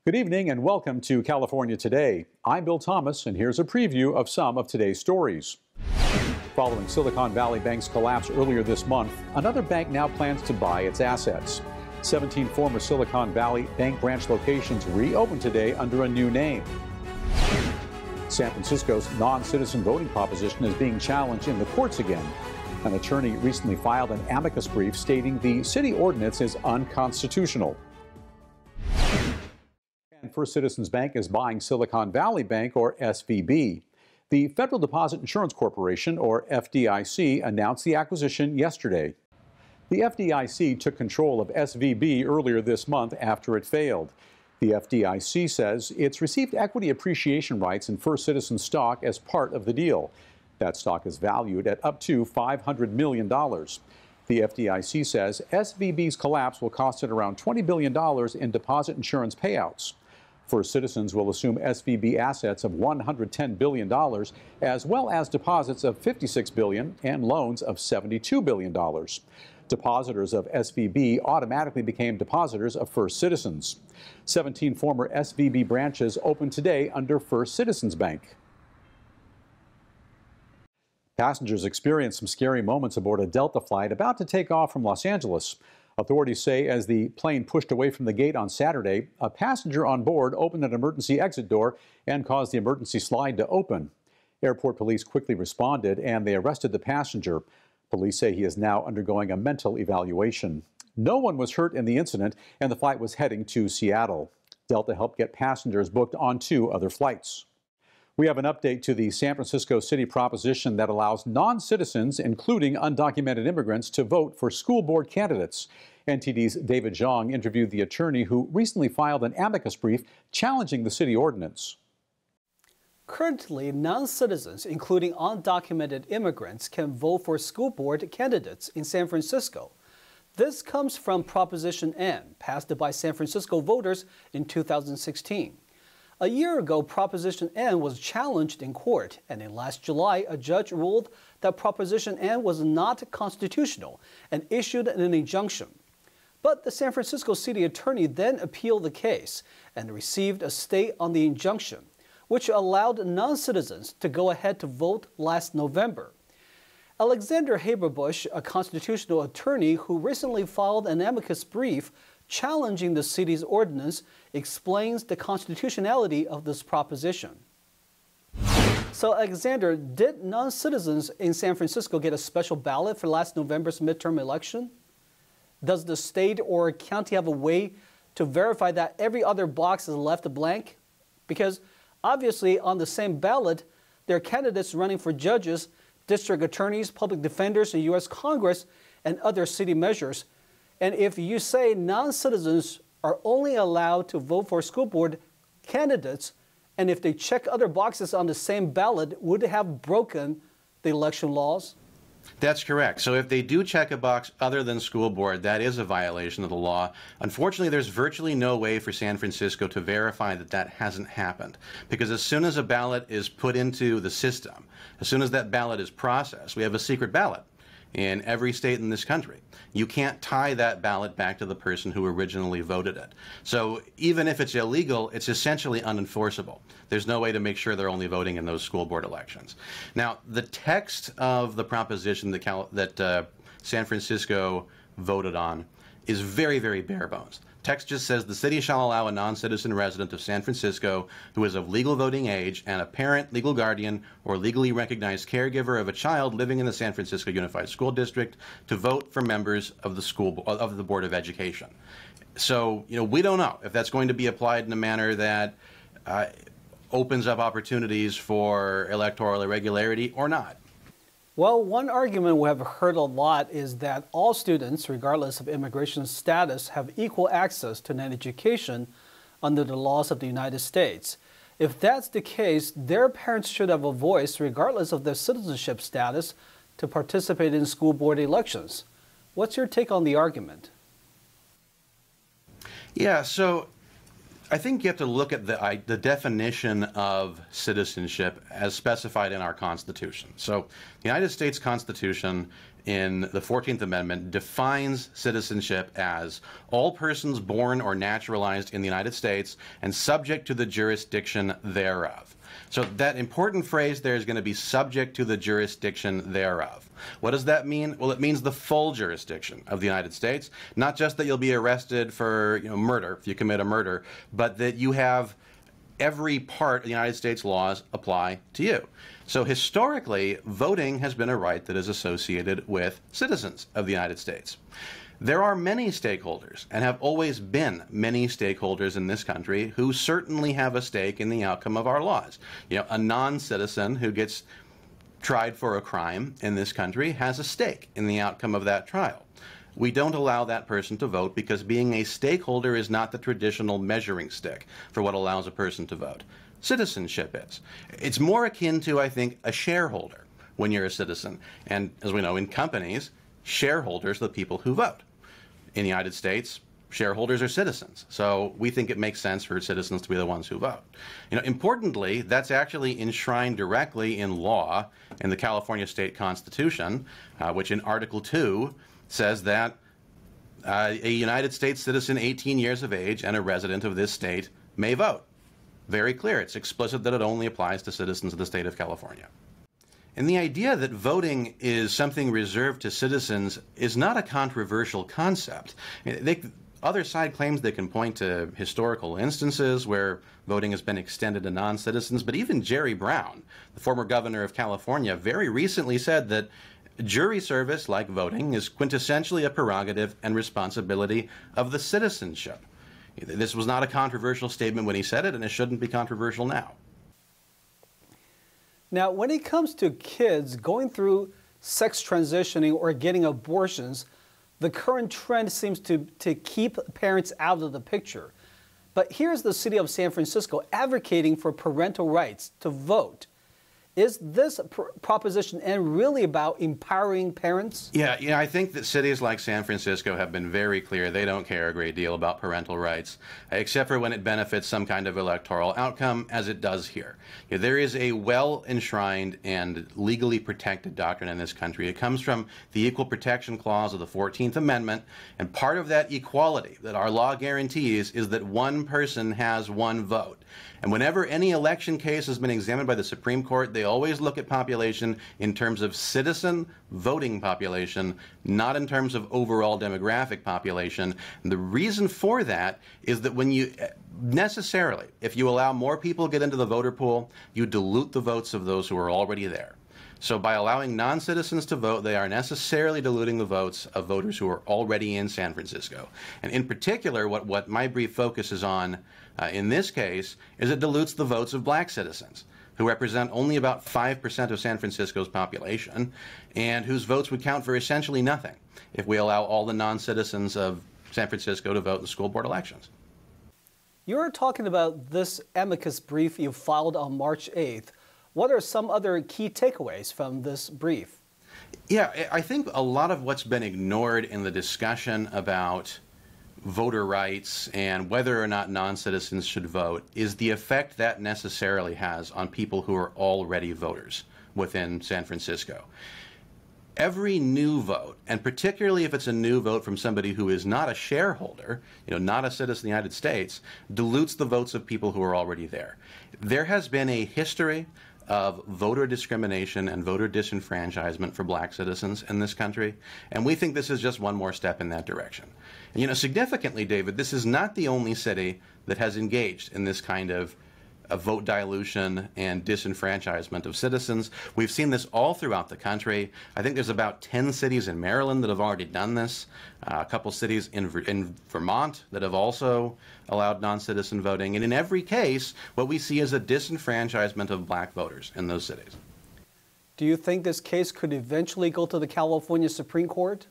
Good evening and welcome to California Today. I'm Bill Thomas and here's a preview of some of today's stories. Following Silicon Valley Bank's collapse earlier this month, another bank now plans to buy its assets. 17 former Silicon Valley Bank branch locations reopened today under a new name. San Francisco's non-citizen voting proposition is being challenged in the courts again. An attorney recently filed an amicus brief stating the city ordinance is unconstitutional. And First Citizens Bank is buying Silicon Valley Bank, or SVB. The Federal Deposit Insurance Corporation, or FDIC, announced the acquisition yesterday. The FDIC took control of SVB earlier this month after it failed. The FDIC says it's received equity appreciation rights in First Citizens stock as part of the deal. That stock is valued at up to $500 million. The FDIC says SVB's collapse will cost it around $20 billion in deposit insurance payouts. First Citizens will assume SVB assets of $110 billion, as well as deposits of $56 billion and loans of $72 billion. Depositors of SVB automatically became depositors of First Citizens. 17 former SVB branches opened today under First Citizens Bank. Passengers experienced some scary moments aboard a Delta flight about to take off from Los Angeles. Authorities say as the plane pushed away from the gate on Saturday, a passenger on board opened an emergency exit door and caused the emergency slide to open. Airport police quickly responded and they arrested the passenger. Police say he is now undergoing a mental evaluation. No one was hurt in the incident and the flight was heading to Seattle. Delta helped get passengers booked on 2 other flights. We have an update to the San Francisco City proposition that allows non-citizens, including undocumented immigrants, to vote for school board candidates. NTD's David Zhang interviewed the attorney who recently filed an amicus brief challenging the city ordinance. Currently, non-citizens, including undocumented immigrants, can vote for school board candidates in San Francisco. This comes from Proposition N, passed by San Francisco voters in 2016. A year ago, Proposition N was challenged in court, and in last July, a judge ruled that Proposition N was not constitutional and issued an injunction. But the San Francisco city attorney then appealed the case and received a stay on the injunction, which allowed non-citizens to go ahead to vote last November. Alexander Haberbush, a constitutional attorney who recently filed an amicus brief challenging the city's ordinance, explains the constitutionality of this proposition. So, Alexander, did non-citizens in San Francisco get a special ballot for last November's midterm election? Does the state or county have a way to verify that every other box is left blank? Because obviously on the same ballot, there are candidates running for judges, district attorneys, public defenders in U.S. Congress, and other city measures. And if you say non-citizens are only allowed to vote for school board candidates, and if they check other boxes on the same ballot, would it have broken the election laws? That's correct. So if they do check a box other than school board, that is a violation of the law. Unfortunately, there's virtually no way for San Francisco to verify that that hasn't happened. Because as soon as a ballot is put into the system, as soon as that ballot is processed, we have a secret ballot in every state in this country. You can't tie that ballot back to the person who originally voted it. So even if it's illegal, it's essentially unenforceable. There's no way to make sure they're only voting in those school board elections. Now, the text of the proposition that San Francisco voted on is very, very bare bones. Text just says the city shall allow a non-citizen resident of San Francisco who is of legal voting age and a parent, legal guardian, or legally recognized caregiver of a child living in the San Francisco Unified School District to vote for members of the Board of Education. So, we don't know if that's going to be applied in a manner that opens up opportunities for electoral irregularity or not. Well, one argument we have heard a lot is that all students, regardless of immigration status, have equal access to an education under the laws of the United States. If that's the case, their parents should have a voice, regardless of their citizenship status, to participate in school board elections. What's your take on the argument? Yeah, so I think you have to look at the definition of citizenship as specified in our Constitution. So the United States Constitution in the 14th Amendment defines citizenship as all persons born or naturalized in the United States and subject to the jurisdiction thereof. So that important phrase there is going to be subject to the jurisdiction thereof. What does that mean? Well, it means the full jurisdiction of the United States, not just that you'll be arrested for murder if you commit a murder, but that you have every part of the United States laws apply to you. So historically, voting has been a right that is associated with citizens of the United States. There are many stakeholders, and have always been many stakeholders in this country who certainly have a stake in the outcome of our laws. A non-citizen who gets tried for a crime in this country has a stake in the outcome of that trial. We don't allow that person to vote because being a stakeholder is not the traditional measuring stick for what allows a person to vote. Citizenship is. It's more akin to, I think, a shareholder when you're a citizen. And as we know, in companies, shareholders are the people who vote. In the United States, shareholders are citizens. So we think it makes sense for citizens to be the ones who vote. Importantly, that's actually enshrined directly in law in the California State Constitution, which in Article 2 says that a United States citizen 18 years of age and a resident of this state may vote. Very clear. It's explicit that it only applies to citizens of the state of California. And the idea that voting is something reserved to citizens is not a controversial concept. Other side claims they can point to historical instances where voting has been extended to non-citizens, but even Jerry Brown, the former governor of California, very recently said that jury service, like voting, is quintessentially a prerogative and responsibility of the citizenship. This was not a controversial statement when he said it, and it shouldn't be controversial now. Now, when it comes to kids going through sex transitioning or getting abortions, the current trend seems to keep parents out of the picture. But here's the city of San Francisco advocating for parental rights to vote. Is this Proposition N really about empowering parents? Yeah, I think that cities like San Francisco have been very clear they don't care a great deal about parental rights, except for when it benefits some kind of electoral outcome, as it does here. There is a well-enshrined and legally protected doctrine in this country. It comes from the Equal Protection Clause of the 14th Amendment, and part of that equality that our law guarantees is that one person has one vote. And whenever any election case has been examined by the Supreme Court, they always look at population in terms of citizen voting population, not in terms of overall demographic population. And the reason for that is that when you necessarily, if you allow more people to get into the voter pool, you dilute the votes of those who are already there. So by allowing non-citizens to vote, they are necessarily diluting the votes of voters who are already in San Francisco. And in particular, what my brief focuses on in this case is it dilutes the votes of black citizens, who represent only about 5% of San Francisco's population, and whose votes would count for essentially nothing if we allow all the non-citizens of San Francisco to vote in school board elections. You're talking about this amicus brief you filed on March 8th. What are some other key takeaways from this brief? Yeah, I think a lot of what's been ignored in the discussion about voter rights and whether or not non-citizens should vote is the effect that necessarily has on people who are already voters within San Francisco. Every new vote, and particularly if it's a new vote from somebody who is not a shareholder, not a citizen of the United States, dilutes the votes of people who are already there. There has been a history of voter discrimination and voter disenfranchisement for black citizens in this country, and we think this is just one more step in that direction. And, significantly, David, this is not the only city that has engaged in this kind of vote dilution and disenfranchisement of citizens. We've seen this all throughout the country. I think there's about 10 cities in Maryland that have already done this, a couple cities in Vermont that have also allowed non-citizen voting. And in every case, what we see is a disenfranchisement of black voters in those cities. Do you think this case could eventually go to the California Supreme Court?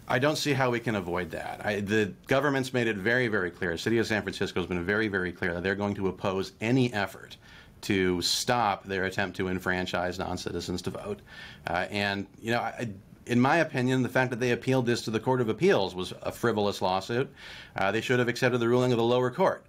I don't see how we can avoid that. The government's made it very, very clear. The city of San Francisco has been very, very clear that they're going to oppose any effort to stop their attempt to enfranchise non-citizens to vote. In my opinion, the fact that they appealed this to the Court of Appeals was a frivolous lawsuit. They should have accepted the ruling of the lower court.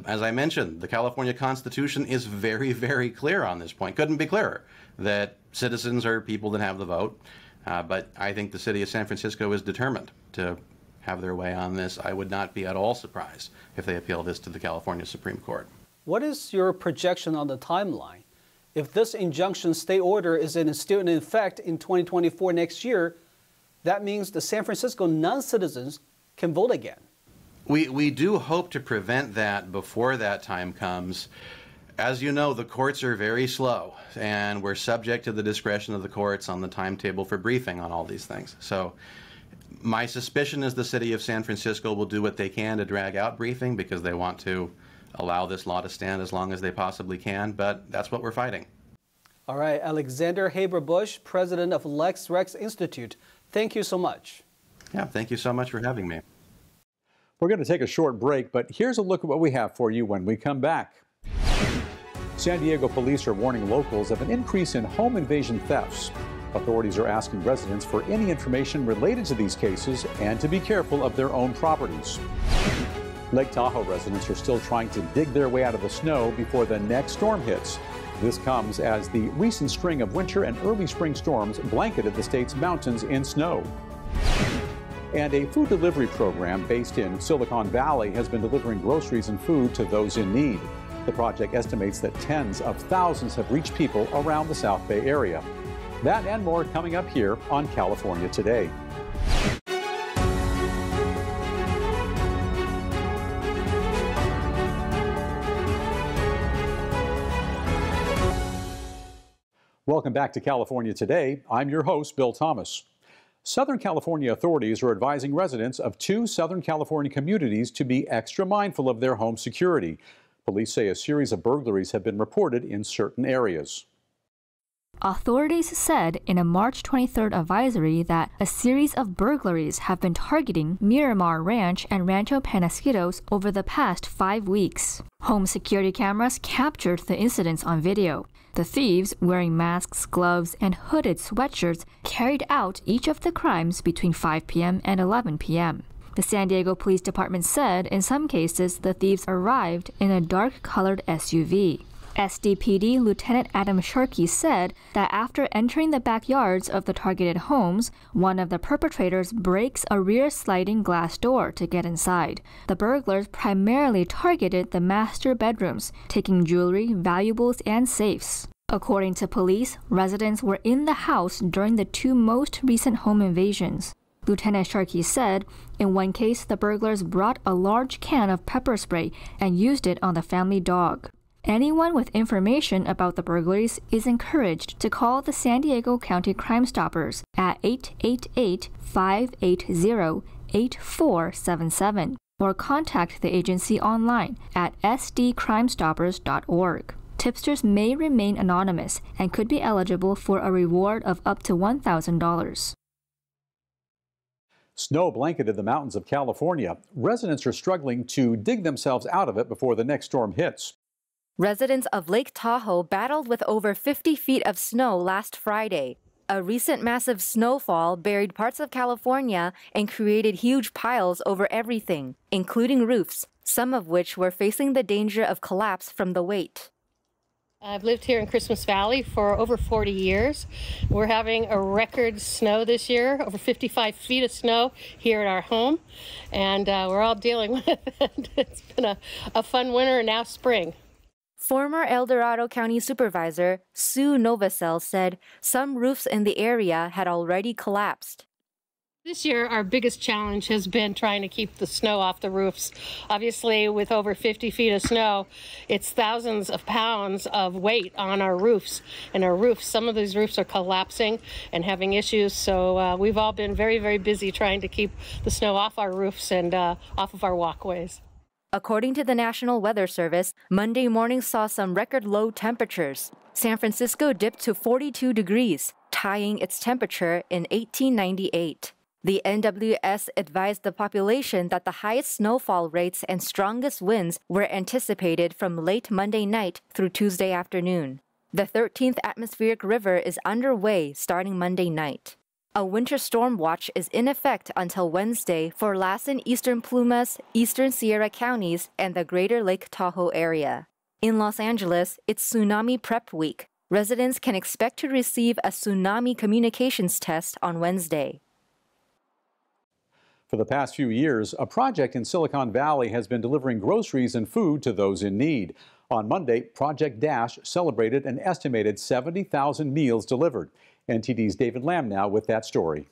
As I mentioned, the California Constitution is very, very clear on this point. Couldn't be clearer that citizens are people that have the vote. But I think the city of San Francisco is determined to have their way on this. I would not be at all surprised if they appeal this to the California Supreme Court. What is your projection on the timeline? If this injunction stay order is still in effect in 2024 next year, that means the San Francisco non-citizens can vote again. We do hope to prevent that before that time comes. As you know, the courts are very slow, and we're subject to the discretion of the courts on the timetable for briefing on all these things. So my suspicion is the city of San Francisco will do what they can to drag out briefing because they want to allow this law to stand as long as they possibly can, but that's what we're fighting. All right, Alexander Haber-Bush, president of Lex Rex Institute, thank you so much. Yeah, thank you so much for having me. We're going to take a short break, but here's a look at what we have for you when we come back. San Diego police are warning locals of an increase in home invasion thefts. Authorities are asking residents for any information related to these cases and to be careful of their own properties. Lake Tahoe residents are still trying to dig their way out of the snow before the next storm hits. This comes as the recent string of winter and early spring storms blanketed the state's mountains in snow. And a food delivery program based in Silicon Valley has been delivering groceries and food to those in need. The project estimates that tens of thousands have reached people around the South Bay area. That and more coming up here on California Today. Welcome back to California Today. I'm your host, Bill Thomas. Southern California authorities are advising residents of 2 Southern California communities to be extra mindful of their home security. Police say a series of burglaries have been reported in certain areas. Authorities said in a March 23rd advisory that a series of burglaries have been targeting Miramar Ranch and Rancho Penasquitos over the past 5 weeks. Home security cameras captured the incidents on video. The thieves, wearing masks, gloves, and hooded sweatshirts, carried out each of the crimes between 5 p.m. and 11 p.m. The San Diego Police Department said in some cases the thieves arrived in a dark-colored SUV. SDPD Lieutenant Adam Sharkey said that after entering the backyards of the targeted homes, one of the perpetrators breaks a rear sliding glass door to get inside. The burglars primarily targeted the master bedrooms, taking jewelry, valuables, and safes. According to police, residents were in the house during the 2 most recent home invasions. Lieutenant Sharkey said, in one case, the burglars brought a large can of pepper spray and used it on the family dog. Anyone with information about the burglaries is encouraged to call the San Diego County Crime Stoppers at 888-580-8477 or contact the agency online at sdcrimestoppers.org. Tipsters may remain anonymous and could be eligible for a reward of up to $1,000. Snow blanketed the mountains of California. Residents are struggling to dig themselves out of it before the next storm hits. Residents of Lake Tahoe battled with over 50 feet of snow last Friday. A recent massive snowfall buried parts of California and created huge piles over everything, including roofs, some of which were facing the danger of collapse from the weight. I've lived here in Christmas Valley for over 40 years. We're having a record snow this year, over 55 feet of snow here at our home, and we're all dealing with it. It's been a fun winter and now spring. Former El Dorado County Supervisor Sue Novosel said some roofs in the area had already collapsed. This year, our biggest challenge has been trying to keep the snow off the roofs. Obviously, with over 50 feet of snow, it's thousands of pounds of weight on our roofs. And our roofs, some of these roofs are collapsing and having issues. So we've all been very, very busy trying to keep the snow off our roofs and off of our walkways. According to the National Weather Service, Monday morning saw some record low temperatures. San Francisco dipped to 42 degrees, tying its temperature in 1898. The NWS advised the population that the highest snowfall rates and strongest winds were anticipated from late Monday night through Tuesday afternoon. The 13th atmospheric river is underway starting Monday night. A winter storm watch is in effect until Wednesday for Lassen, Eastern Plumas, Eastern Sierra counties, and the greater Lake Tahoe area. In Los Angeles, it's Tsunami Prep Week. Residents can expect to receive a tsunami communications test on Wednesday. For the past few years, a project in Silicon Valley has been delivering groceries and food to those in need. On Monday, Project Dash celebrated an estimated 70,000 meals delivered. NTD's David Lamb now with that story.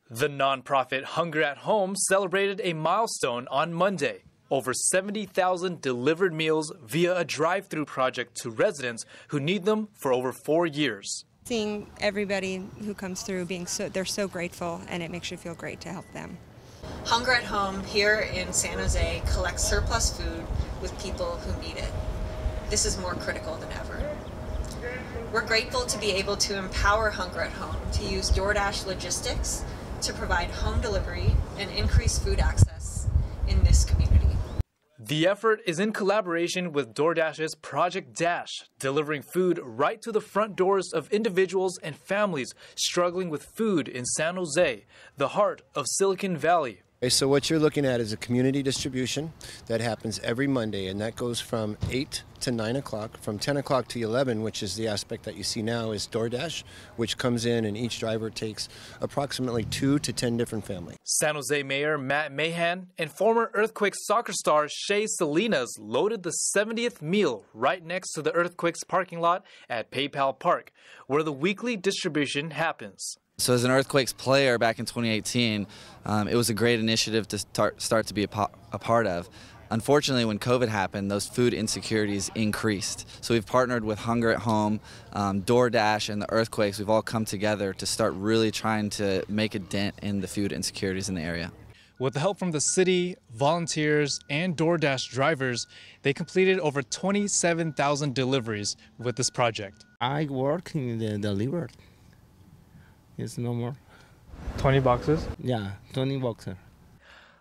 The nonprofit Hunger at Home celebrated a milestone on Monday. Over 70,000 delivered meals via a drive-through project to residents who need them for over 4 years. Seeing everybody who comes through they're so grateful, and it makes you feel great to help them. Hunger at Home here in San Jose collects surplus food with people who need it. This is more critical than ever. We're grateful to be able to empower Hunger at Home to use DoorDash logistics to provide home delivery and increase food access in this community. The effort is in collaboration with DoorDash's Project Dash, delivering food right to the front doors of individuals and families struggling with food in San Jose, the heart of Silicon Valley. So what you're looking at is a community distribution that happens every Monday, and that goes from 8 to 9 o'clock. From 10 o'clock to 11, which is the aspect that you see now, is DoorDash, which comes in and each driver takes approximately 2 to 10 different families. San Jose Mayor Matt Mahan and former Earthquakes soccer star Shea Salinas loaded the 70th meal right next to the Earthquakes parking lot at PayPal Park, where the weekly distribution happens. So as an Earthquakes player back in 2018, it was a great initiative to start to be a part of. Unfortunately, when COVID happened, those food insecurities increased. So we've partnered with Hunger at Home, DoorDash, and the Earthquakes. We've all come together to start really trying to make a dent in the food insecurities in the area. With the help from the city, volunteers, and DoorDash drivers, they completed over 27,000 deliveries with this project. I work in the delivery. It's no more. 20 boxes? Yeah, 20 boxes.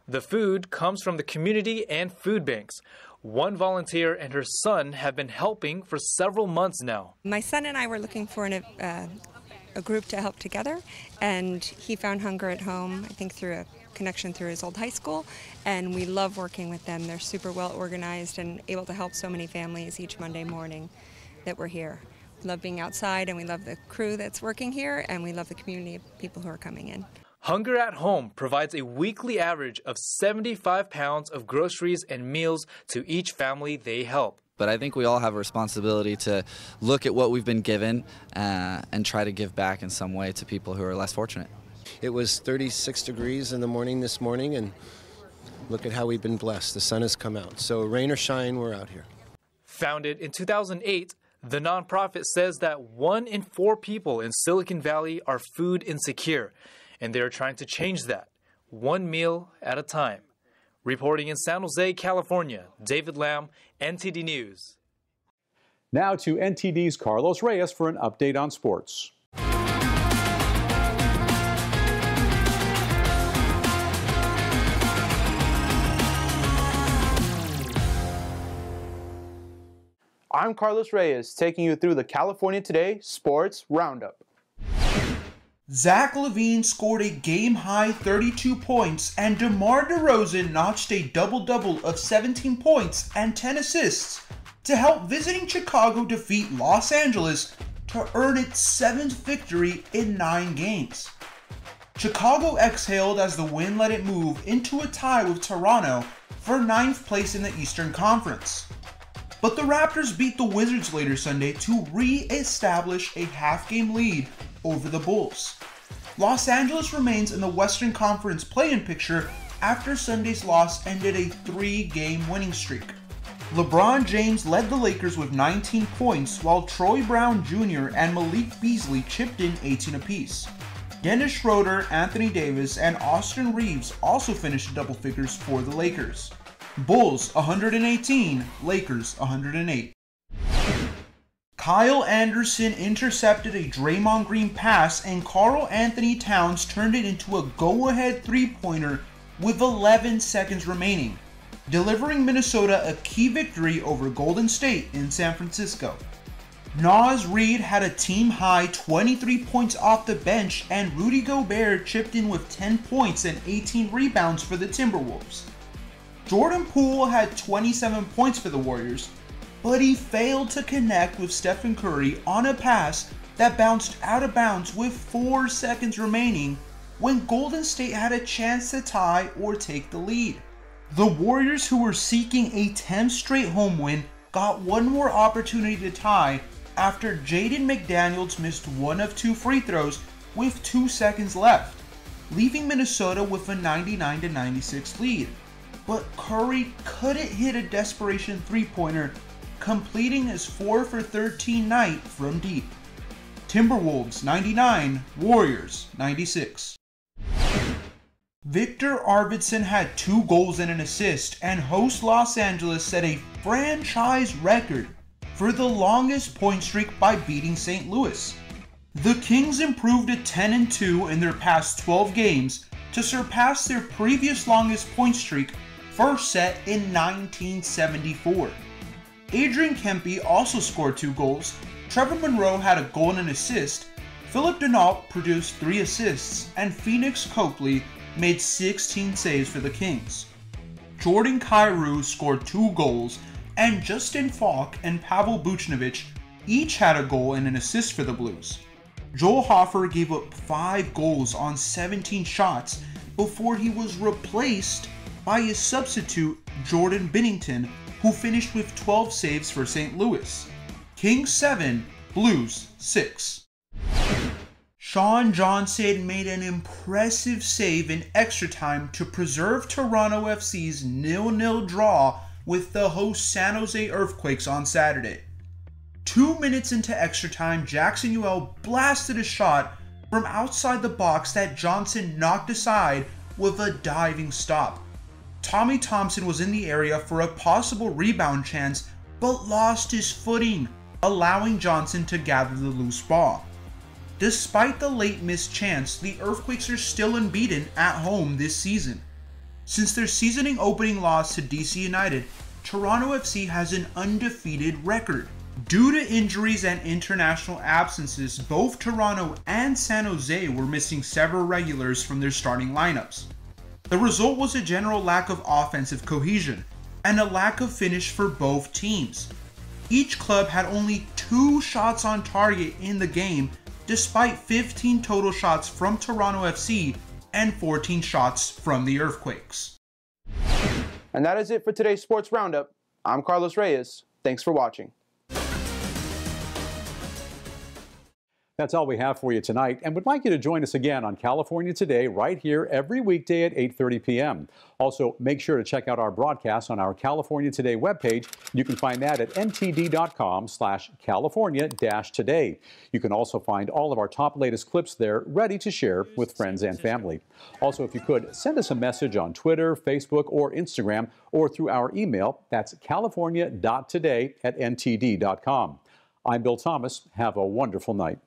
The food comes from the community and food banks. One volunteer and her son have been helping for several months now. My son and I were looking for a group to help together, and he found Hunger at Home, I think through a connection through his old high school, and we love working with them. They're super well organized and able to help so many families each Monday morning that we're here. We love being outside, and we love the crew that's working here, and we love the community of people who are coming in. Hunger at Home provides a weekly average of 75 pounds of groceries and meals to each family they help. But I think we all have a responsibility to look at what we've been given and try to give back in some way to people who are less fortunate. It was 36 degrees in the morning this morning, and look at how we've been blessed. The sun has come out. So rain or shine, we're out here. Founded in 2008, the nonprofit says that 1 in 4 people in Silicon Valley are food insecure, and they are trying to change that, one meal at a time. Reporting in San Jose, California, David Lamb, NTD News. Now to NTD's Carlos Reyes for an update on sports. I'm Carlos Reyes, taking you through the California Today Sports Roundup. Zach LaVine scored a game-high 32 points, and DeMar DeRozan notched a double-double of 17 points and 10 assists to help visiting Chicago defeat Los Angeles to earn its 7th victory in 9 games. Chicago exhaled as the win let it move into a tie with Toronto for 9th place in the Eastern Conference. But the Raptors beat the Wizards later Sunday to re-establish a half-game lead over the Bulls. Los Angeles remains in the Western Conference play-in picture after Sunday's loss ended a 3-game winning streak. LeBron James led the Lakers with 19 points, while Troy Brown Jr. and Malik Beasley chipped in 18 apiece. Dennis Schroeder, Anthony Davis, and Austin Reeves also finished double figures for the Lakers. Bulls 118, Lakers 108. Kyle Anderson intercepted a Draymond Green pass, and Karl Anthony Towns turned it into a go-ahead three-pointer with 11 seconds remaining, delivering Minnesota a key victory over Golden State in San Francisco. Naz Reid had a team-high 23 points off the bench, and Rudy Gobert chipped in with 10 points and 18 rebounds for the Timberwolves. Jordan Poole had 27 points for the Warriors, but he failed to connect with Stephen Curry on a pass that bounced out of bounds with 4 seconds remaining when Golden State had a chance to tie or take the lead. The Warriors, who were seeking a 10th straight home win, got one more opportunity to tie after Jaden McDaniels missed one of 2 free throws with 2 seconds left, leaving Minnesota with a 99-96 lead. But Curry couldn't hit a desperation three-pointer, completing his 4 for 13 night from deep. Timberwolves 99, Warriors 96. Victor Arvidsson had 2 goals and an assist, and host Los Angeles set a franchise record for the longest point streak by beating St. Louis. The Kings improved to 10-2 in their past 12 games to surpass their previous longest point streak, first set in 1974. Adrian Kempe also scored 2 goals, Trevor Monroe had a goal and an assist, Philip Denault produced 3 assists, and Phoenix Copley made 16 saves for the Kings. Jordan Kyrou scored 2 goals, and Justin Falk and Pavel Buchnevich each had a goal and an assist for the Blues. Joel Hofer gave up 5 goals on 17 shots before he was replaced by his substitute Jordan Binnington, who finished with 12 saves for St. Louis. Kings 7, Blues 6. Sean Johnson made an impressive save in extra time to preserve Toronto FC's 0-0 draw with the host San Jose Earthquakes on Saturday. 2 minutes into extra time, Jackson Ewell blasted a shot from outside the box that Johnson knocked aside with a diving stop. Tommy Thompson was in the area for a possible rebound chance, but lost his footing, allowing Johnson to gather the loose ball. Despite the late missed chance, the Earthquakes are still unbeaten at home this season. Since their season opening loss to DC United, Toronto FC has an undefeated record. Due to injuries and international absences, both Toronto and San Jose were missing several regulars from their starting lineups. The result was a general lack of offensive cohesion and a lack of finish for both teams. Each club had only 2 shots on target in the game, despite 15 total shots from Toronto FC and 14 shots from the Earthquakes. And that is it for today's Sports Roundup. I'm Carlos Reyes. Thanks for watching. That's all we have for you tonight, and would like you to join us again on California Today right here every weekday at 8:30 p.m. Also, make sure to check out our broadcast on our California Today webpage. You can find that at ntd.com/California-Today. You can also find all of our top latest clips there ready to share with friends and family. Also, if you could, send us a message on Twitter, Facebook, or Instagram, or through our email. That's california.today@ntd.com. I'm Bill Thomas. Have a wonderful night.